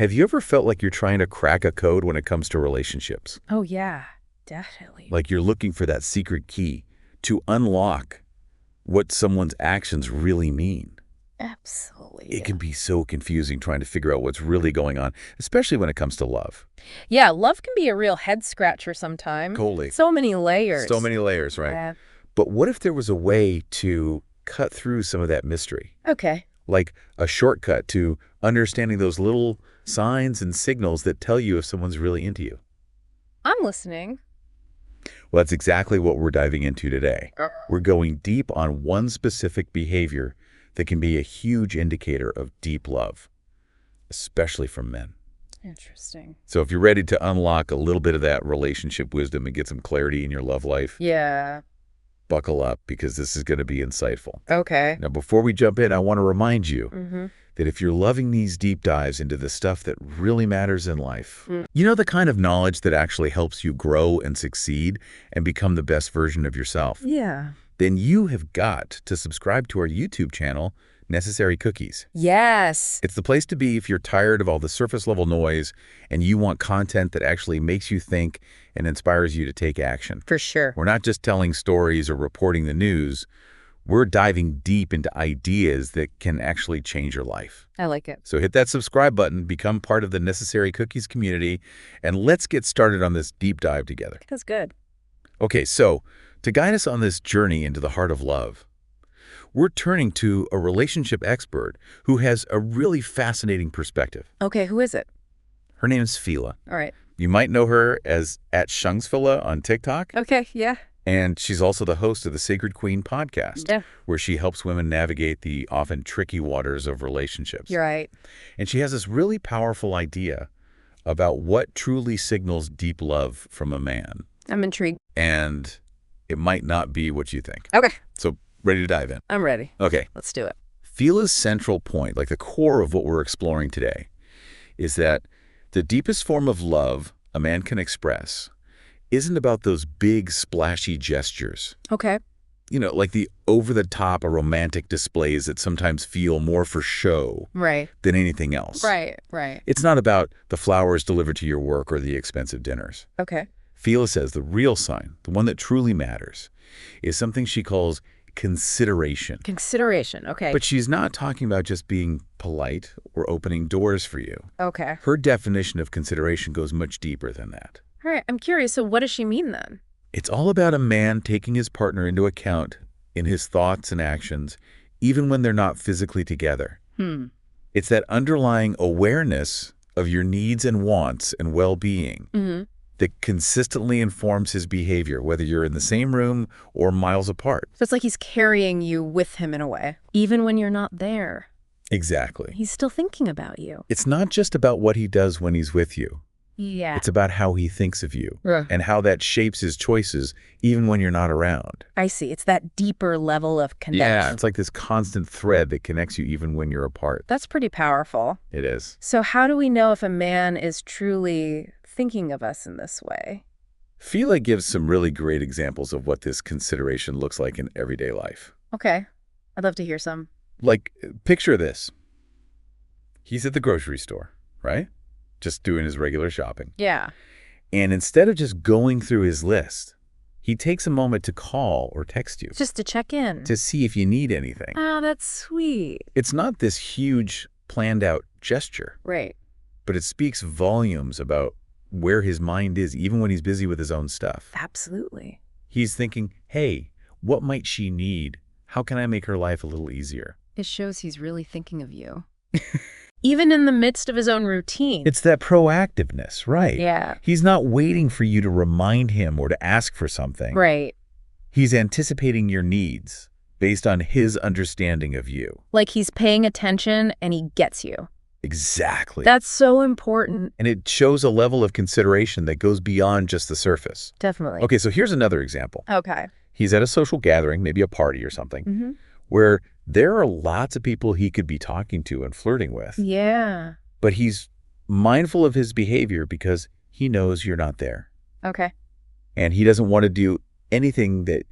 Have you ever felt like you're trying to crack a code when it comes to relationships? Oh, yeah, definitely. Like you're looking for that secret key to unlock what someone's actions really mean. Absolutely. It can be so confusing trying to figure out what's really going on, especially when it comes to love. Yeah, love can be a real head scratcher sometimes. Totally. So many layers. So many layers, right? Yeah. But what if there was a way to cut through some of that mystery? Okay. Like a shortcut to understanding those little signs and signals that tell you if someone's really into you. I'm listening. Well, that's exactly what we're diving into today. We're going deep on one specific behavior that can be a huge indicator of deep love, especially from men. Interesting. So if you're ready to unlock a little bit of that relationship wisdom and get some clarity in your love life, Yeah. buckle up because this is going to be insightful. Okay. Now, before we jump in, I want to remind you that if you're loving these deep dives into the stuff that really matters in life, you know, the kind of knowledge that actually helps you grow and succeed and become the best version of yourself, Yeah. then you have got to subscribe to our YouTube channel, Necessary Cookies. Yes. It's the place to be if you're tired of all the surface level noise and you want content that actually makes you think and inspires you to take action. For sure. We're not just telling stories or reporting the news. We're diving deep into ideas that can actually change your life. I like it. So hit that subscribe button, become part of the Necessary Cookies community, and let's get started on this deep dive together. That's good. Okay, so to guide us on this journey into the heart of love, we're turning to a relationship expert who has a really fascinating perspective. Okay, who is it? Her name is Fila. All right. You might know her as @Fila on TikTok. Okay, yeah. And she's also the host of the Sacred Queen podcast, Yeah. where she helps women navigate the often tricky waters of relationships. You're right. And she has this really powerful idea about what truly signals deep love from a man. I'm intrigued. And it might not be what you think. Okay. So ready to dive in? I'm ready. Okay. Let's do it. Fila's central point, like the core of what we're exploring today, is that the deepest form of love a man can express isn't about those big, splashy gestures. Okay. You know, like the over-the-top or romantic displays that sometimes feel more for show Right. than anything else. Right. It's not about the flowers delivered to your work or the expensive dinners. Okay. Fila says the real sign, the one that truly matters, is something she calls consideration. Consideration. Okay. But she's not talking about just being polite or opening doors for you. Okay. Her definition of consideration goes much deeper than that. All right. I'm curious. So what does she mean then? It's all about a man taking his partner into account in his thoughts and actions, even when they're not physically together. It's that underlying awareness of your needs and wants and well-being that consistently informs his behavior, whether you're in the same room or miles apart. So it's like he's carrying you with him in a way, even when you're not there. Exactly. He's still thinking about you. It's not just about what he does when he's with you. Yeah. It's about how he thinks of you Yeah. and how that shapes his choices even when you're not around. I see. It's that deeper level of connection. Yeah, it's like this constant thread that connects you even when you're apart. That's pretty powerful. It is. So how do we know if a man is truly thinking of us in this way? Fila gives some really great examples of what this consideration looks like in everyday life. Okay. I'd love to hear some. Like, picture this. He's at the grocery store, right? Just doing his regular shopping. Yeah. And instead of just going through his list, he takes a moment to call or text you Just to check in. to see if you need anything. Oh, that's sweet. It's not this huge, planned-out gesture, Right. but it speaks volumes about where his mind is, even when he's busy with his own stuff. Absolutely. He's thinking, hey, what might she need? How can I make her life a little easier? It shows he's really thinking of you. Even in the midst of his own routine. It's that proactiveness, right? Yeah. He's not waiting for you to remind him or to ask for something. Right. He's anticipating your needs based on his understanding of you. Like he's paying attention and he gets you. Exactly. That's so important. And it shows a level of consideration that goes beyond just the surface. Definitely. Okay, so here's another example. Okay. He's at a social gathering, maybe a party or something, where there are lots of people he could be talking to and flirting with. Yeah. But he's mindful of his behavior because he knows you're not there. Okay. And he doesn't want to do anything that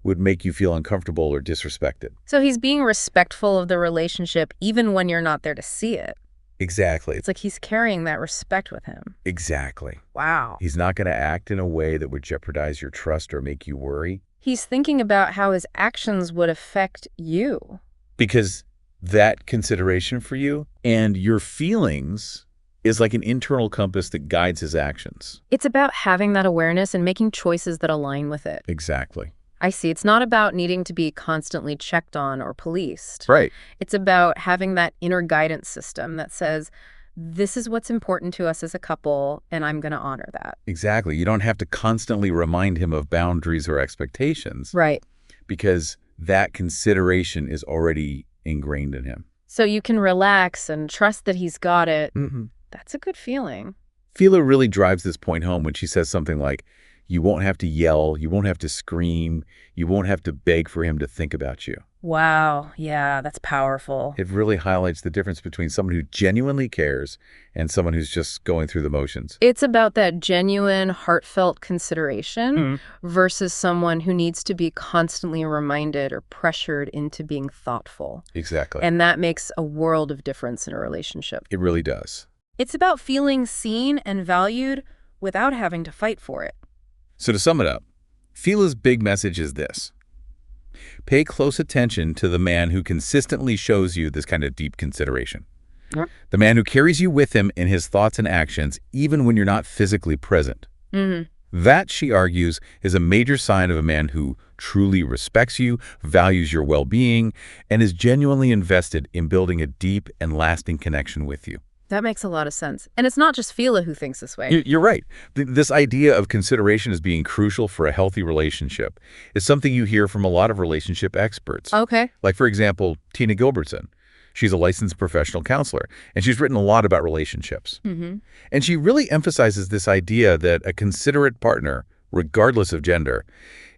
would make you feel uncomfortable or disrespected. So he's being respectful of the relationship even when you're not there to see it. Exactly. It's like he's carrying that respect with him. Exactly. Wow. He's not going to act in a way that would jeopardize your trust or make you worry. He's thinking about how his actions would affect you. Because that consideration for you and your feelings is like an internal compass that guides his actions. It's about having that awareness and making choices that align with it. Exactly. I see. It's not about needing to be constantly checked on or policed. Right. It's about having that inner guidance system that says, this is what's important to us as a couple, and I'm going to honor that. Exactly. You don't have to constantly remind him of boundaries or expectations. Right. Because that consideration is already ingrained in him. So you can relax and trust that he's got it. Mm-hmm. That's a good feeling. Fila really drives this point home when she says something like, you won't have to yell, you won't have to scream, you won't have to beg for him to think about you. Wow. Yeah, that's powerful. It really highlights the difference between someone who genuinely cares and someone who's just going through the motions. It's about that genuine, heartfelt consideration versus someone who needs to be constantly reminded or pressured into being thoughtful. Exactly. And that makes a world of difference in a relationship. It really does. It's about feeling seen and valued without having to fight for it. So to sum it up, Fila's big message is this. Pay close attention to the man who consistently shows you this kind of deep consideration. Yep. The man who carries you with him in his thoughts and actions, even when you're not physically present. That, she argues, is a major sign of a man who truly respects you, values your well-being, and is genuinely invested in building a deep and lasting connection with you. That makes a lot of sense. And it's not just Fila who thinks this way. You're right. This idea of consideration as being crucial for a healthy relationship is something you hear from a lot of relationship experts. Okay. Like, for example, Tina Gilbertson. She's a licensed professional counselor, and she's written a lot about relationships. And she really emphasizes this idea that a considerate partner, regardless of gender,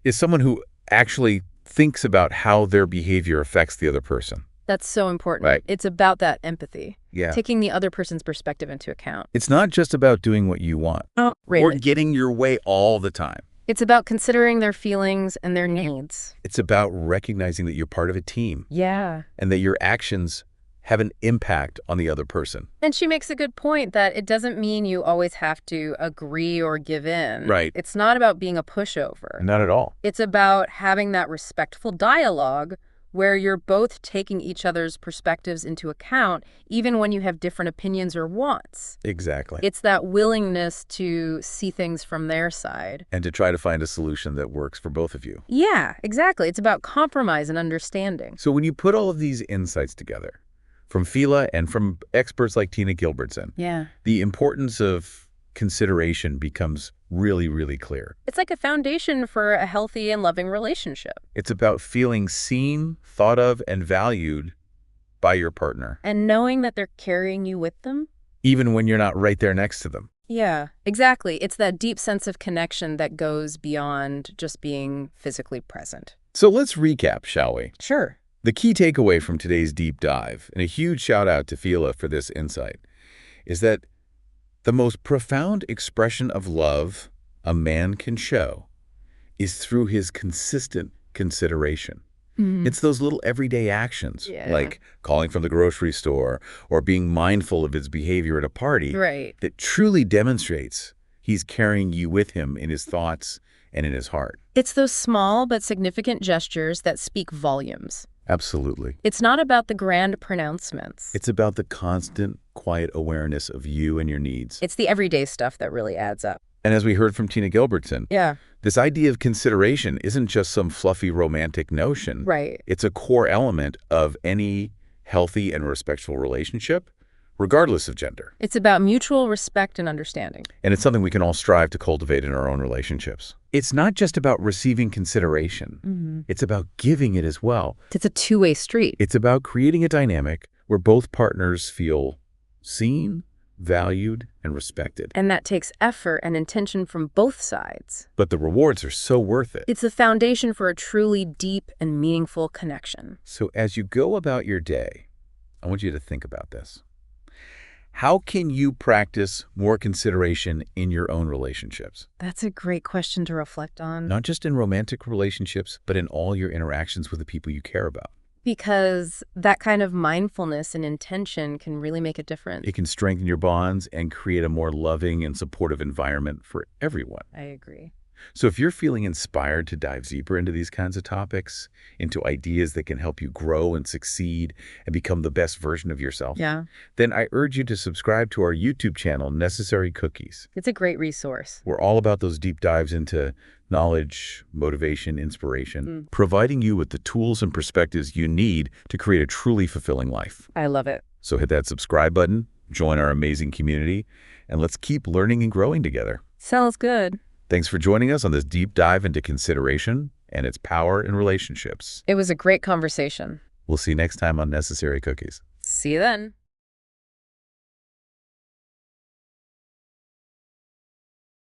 is someone who actually thinks about how their behavior affects the other person. That's so important. Right. It's about that empathy. Yeah. Taking the other person's perspective into account. It's not just about doing what you want or getting your way all the time. It's about considering their feelings and their needs. It's about recognizing that you're part of a team. Yeah. And that your actions have an impact on the other person. And she makes a good point that it doesn't mean you always have to agree or give in. Right. It's not about being a pushover. Not at all. It's about having that respectful dialogue where you're both taking each other's perspectives into account, even when you have different opinions or wants. Exactly. It's that willingness to see things from their side. And to try to find a solution that works for both of you. Yeah, exactly. It's about compromise and understanding. So when you put all of these insights together, from Fila and from experts like Tina Gilbertson, the importance of consideration becomes really, really clear. It's like a foundation for a healthy and loving relationship. It's about feeling seen, thought of, and valued by your partner. And knowing that they're carrying you with them. Even when you're not right there next to them. Yeah, exactly. It's that deep sense of connection that goes beyond just being physically present. So let's recap, shall we? Sure. The key takeaway from today's deep dive, and a huge shout out to Fila for this insight, is that the most profound expression of love a man can show is through his consistent consideration. It's those little everyday actions, like calling from the grocery store or being mindful of his behavior at a party, that truly demonstrates he's carrying you with him in his thoughts and in his heart. It's those small but significant gestures that speak volumes. Absolutely. It's not about the grand pronouncements. It's about the constant, quiet awareness of you and your needs. It's the everyday stuff that really adds up. And as we heard from Tina Gilbertson, this idea of consideration isn't just some fluffy romantic notion. Right. It's a core element of any healthy and respectful relationship, regardless of gender. It's about mutual respect and understanding. And it's something we can all strive to cultivate in our own relationships. It's not just about receiving consideration. It's about giving it as well. It's a two-way street. It's about creating a dynamic where both partners feel seen, valued, and respected. And that takes effort and intention from both sides. But the rewards are so worth it. It's the foundation for a truly deep and meaningful connection. So as you go about your day, I want you to think about this. How can you practice more consideration in your own relationships? That's a great question to reflect on. Not just in romantic relationships, but in all your interactions with the people you care about. Because that kind of mindfulness and intention can really make a difference. It can strengthen your bonds and create a more loving and supportive environment for everyone. I agree. So if you're feeling inspired to dive deeper into these kinds of topics, into ideas that can help you grow and succeed and become the best version of yourself, Yeah. then I urge you to subscribe to our YouTube channel, Necessary Cookies. It's a great resource. We're all about those deep dives into knowledge, motivation, inspiration, providing you with the tools and perspectives you need to create a truly fulfilling life. I love it. So hit that subscribe button, join our amazing community, and let's keep learning and growing together. Sounds good. Thanks for joining us on this deep dive into consideration and its power in relationships. It was a great conversation. We'll see you next time on Necessary Cookies. See you then.